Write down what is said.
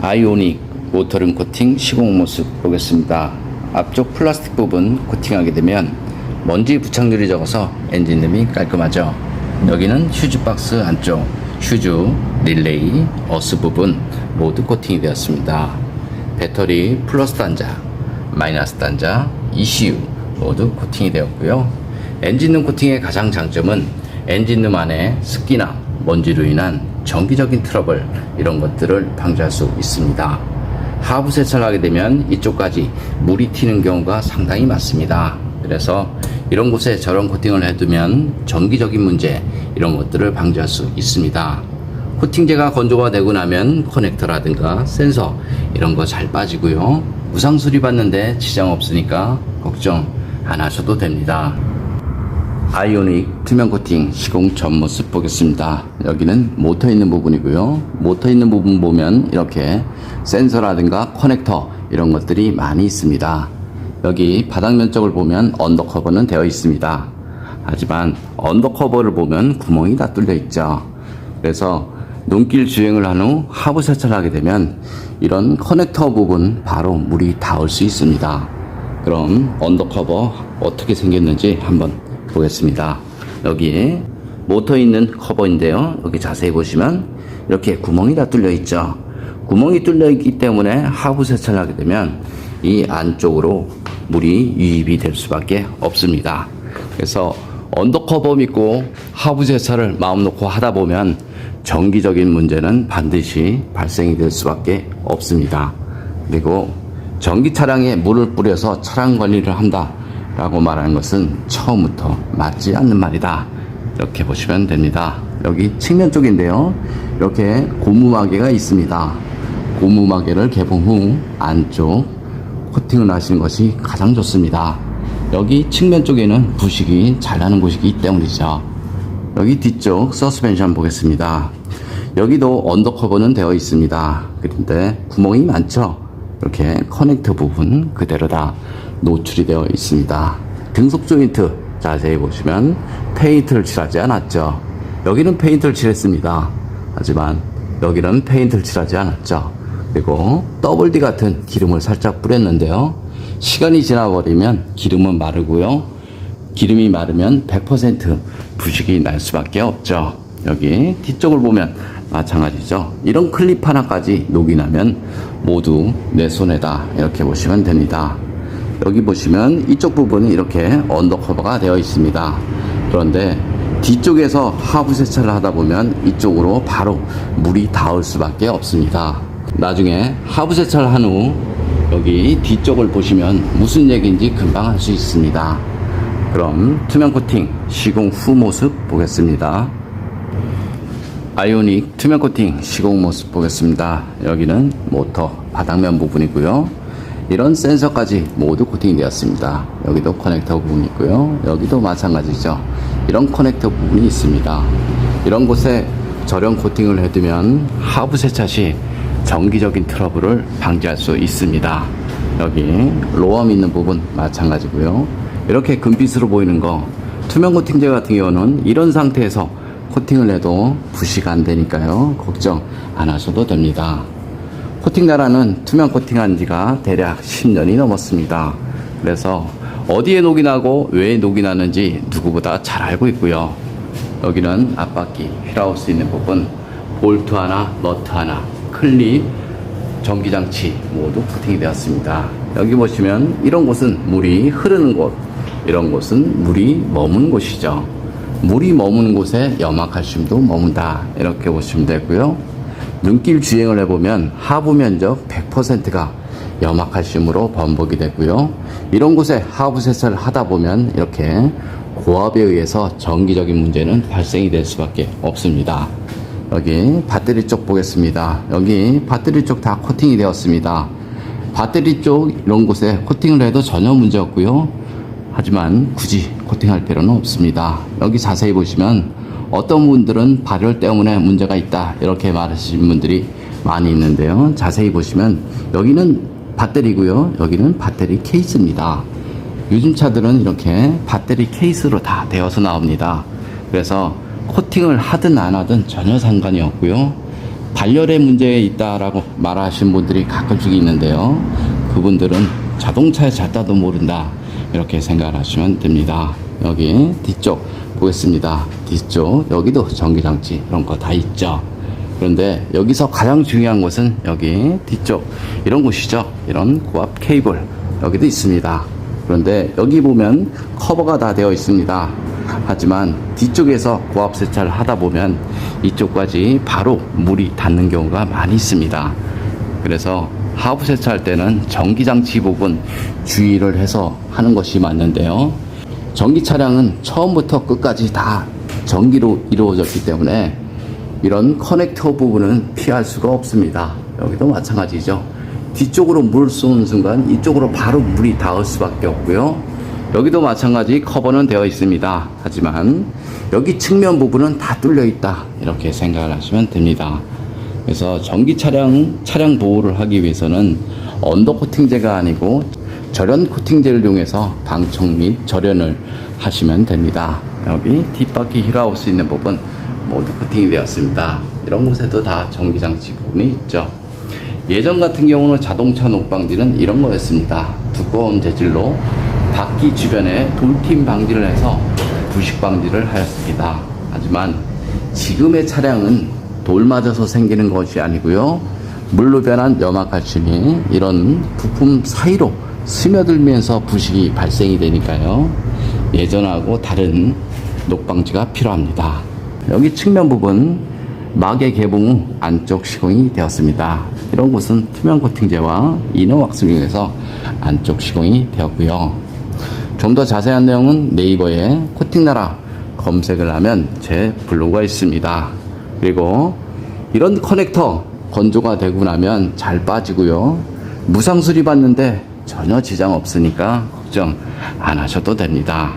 아이오닉 모터링 코팅 시공 모습 보겠습니다. 앞쪽 플라스틱 부분 코팅하게 되면 먼지 부착률이 적어서 엔진음이 깔끔하죠. 여기는 휴즈 박스 안쪽 휴즈, 릴레이, 어스 부분 모두 코팅이 되었습니다. 배터리 플러스 단자, 마이너스 단자, ECU 모두 코팅이 되었고요. 엔진룸 코팅의 가장 장점은 엔진룸 안에 습기나 먼지로 인한 정기적인 트러블 이런 것들을 방지할 수 있습니다. 하부 세차를 하게 되면 이쪽까지 물이 튀는 경우가 상당히 많습니다. 그래서 이런 곳에 저런 코팅을 해두면 정기적인 문제 이런 것들을 방지할 수 있습니다. 코팅제가 건조가 되고 나면 커넥터라든가 센서 이런 거 잘 빠지고요. 무상 수리 받는데 지장 없으니까 걱정 안 하셔도 됩니다. 아이오닉 투명 코팅 시공 전 모습 보겠습니다. 여기는 모터 있는 부분이고요. 모터 있는 부분 보면 이렇게 센서라든가 커넥터 이런 것들이 많이 있습니다. 여기 바닥면 쪽을 보면 언더커버는 되어 있습니다. 하지만 언더커버를 보면 구멍이 다 뚫려 있죠. 그래서 눈길 주행을 한 후 하부 세차를 하게 되면 이런 커넥터 부분 바로 물이 닿을 수 있습니다. 그럼 언더커버 어떻게 생겼는지 한번 보겠습니다. 여기 모터 있는 커버인데요. 여기 자세히 보시면 이렇게 구멍이 다 뚫려 있죠. 구멍이 뚫려 있기 때문에 하부 세차를 하게 되면 이 안쪽으로 물이 유입이 될 수밖에 없습니다. 그래서 언더커버 믿고 하부 세차를 마음 놓고 하다 보면 정기적인 문제는 반드시 발생이 될 수밖에 없습니다. 그리고 전기 차량에 물을 뿌려서 차량 관리를 한다 라고 말하는 것은 처음부터 맞지 않는 말이다. 이렇게 보시면 됩니다. 여기 측면 쪽인데요. 이렇게 고무마개가 있습니다. 고무마개를 개봉 후 안쪽 코팅을 하시는 것이 가장 좋습니다. 여기 측면 쪽에는 부식이 잘 나는 곳이기 때문이죠. 여기 뒤쪽 서스펜션 보겠습니다. 여기도 언더커버는 되어 있습니다. 그런데 구멍이 많죠. 이렇게 커넥터 부분 그대로 다 노출이 되어 있습니다. 등속 조인트 자세히 보시면 페인트를 칠하지 않았죠. 여기는 페인트를 칠했습니다. 하지만 여기는 페인트를 칠하지 않았죠. 그리고 WD 같은 기름을 살짝 뿌렸는데요. 시간이 지나버리면 기름은 마르고요. 기름이 마르면 100% 부식이 날 수밖에 없죠. 여기 뒤쪽을 보면 마찬가지죠. 이런 클립 하나까지 녹이 나면 모두 내 손에다 이렇게 보시면 됩니다. 여기 보시면 이쪽 부분이 이렇게 언더커버가 되어 있습니다. 그런데 뒤쪽에서 하부 세차를 하다 보면 이쪽으로 바로 물이 닿을 수밖에 없습니다. 나중에 하부 세차를 한 후 여기 뒤쪽을 보시면 무슨 얘기인지 금방 알 수 있습니다. 그럼 투명 코팅 시공 후 모습 보겠습니다. 아이오닉 투명 코팅 시공 모습 보겠습니다. 여기는 모터 바닥면 부분이고요. 이런 센서까지 모두 코팅이 되었습니다. 여기도 커넥터 부분이 있고요. 여기도 마찬가지죠. 이런 커넥터 부분이 있습니다. 이런 곳에 저렴 코팅을 해두면 하부 세차 시 정기적인 트러블을 방지할 수 있습니다. 여기 로엄 있는 부분 마찬가지고요. 이렇게 금빛으로 보이는 거 투명 코팅제 같은 경우는 이런 상태에서 코팅을 해도 부식 안 되니까요. 걱정 안 하셔도 됩니다. 코팅 나라는 투명 코팅한 지가 대략 10년이 넘었습니다. 그래서 어디에 녹이 나고 왜 녹이 나는지 누구보다 잘 알고 있고요. 여기는 앞바퀴 휠하우스 있는 부분 볼트 하나, 너트 하나, 클립, 전기장치 모두 코팅이 되었습니다. 여기 보시면 이런 곳은 물이 흐르는 곳, 이런 곳은 물이 머무는 곳이죠. 물이 머무는 곳에 염화칼슘도 머문다 이렇게 보시면 되고요. 눈길 주행을 해보면 하부 면적 100%가 염화칼슘으로 범벅이 되고요. 이런 곳에 하부 세차를 하다 보면 이렇게 고압에 의해서 정기적인 문제는 발생이 될 수밖에 없습니다. 여기 배터리 쪽 보겠습니다. 여기 배터리 쪽 다 코팅이 되었습니다. 배터리 쪽 이런 곳에 코팅을 해도 전혀 문제 없고요. 하지만 굳이 코팅할 필요는 없습니다. 여기 자세히 보시면 어떤 분들은 발열 때문에 문제가 있다 이렇게 말하시는 분들이 많이 있는데요. 자세히 보시면 여기는 배터리고요. 여기는 배터리 케이스입니다. 요즘 차들은 이렇게 배터리 케이스로 다 되어서 나옵니다. 그래서 코팅을 하든 안 하든 전혀 상관이 없고요. 발열의 문제에 있다라고 말하신 분들이 가끔씩 있는데요. 그분들은 자동차에 잤다도 모른다 이렇게 생각하시면 됩니다. 여기 뒤쪽 보겠습니다. 뒤쪽 여기도 전기장치 이런 거 다 있죠. 그런데 여기서 가장 중요한 것은 여기 뒤쪽 이런 곳이죠. 이런 고압 케이블 여기도 있습니다. 그런데 여기 보면 커버가 다 되어 있습니다. 하지만 뒤쪽에서 고압 세차를 하다 보면 이쪽까지 바로 물이 닿는 경우가 많이 있습니다. 그래서 하부 세차할 때는 전기장치 부분 주의를 해서 하는 것이 맞는데요. 전기 차량은 처음부터 끝까지 다 전기로 이루어졌기 때문에 이런 커넥터 부분은 피할 수가 없습니다. 여기도 마찬가지죠. 뒤쪽으로 물 쏘는 순간 이쪽으로 바로 물이 닿을 수밖에 없고요. 여기도 마찬가지 커버는 되어 있습니다. 하지만 여기 측면 부분은 다 뚫려 있다 이렇게 생각을 하시면 됩니다. 그래서 전기 차량 보호를 하기 위해서는 언더 코팅제가 아니고 절연 코팅제를 이용해서 방청 및 절연을 하시면 됩니다. 여기 뒷바퀴 힐하우스 있는 부분 모두 코팅이 되었습니다. 이런 곳에도 다 전기장치 부분이 있죠. 예전 같은 경우는 자동차 녹방지는 이런 거였습니다. 두꺼운 재질로 바퀴 주변에 돌팀 방지를 해서 부식 방지를 하였습니다. 하지만 지금의 차량은 돌 맞아서 생기는 것이 아니고요. 물로 변한 염화칼슘이 이런 부품 사이로 스며들면서 부식이 발생이 되니까요. 예전하고 다른 녹방지가 필요합니다. 여기 측면 부분 막의 개봉 후 안쪽 시공이 되었습니다. 이런 곳은 투명 코팅제와 이너 왁스를 이용해서 안쪽 시공이 되었고요. 좀 더 자세한 내용은 네이버에 코팅나라 검색을 하면 제 블로그가 있습니다. 그리고 이런 커넥터 건조가 되고 나면 잘 빠지고요. 무상 수리 받는데 전혀 지장 없으니까 걱정 안 하셔도 됩니다.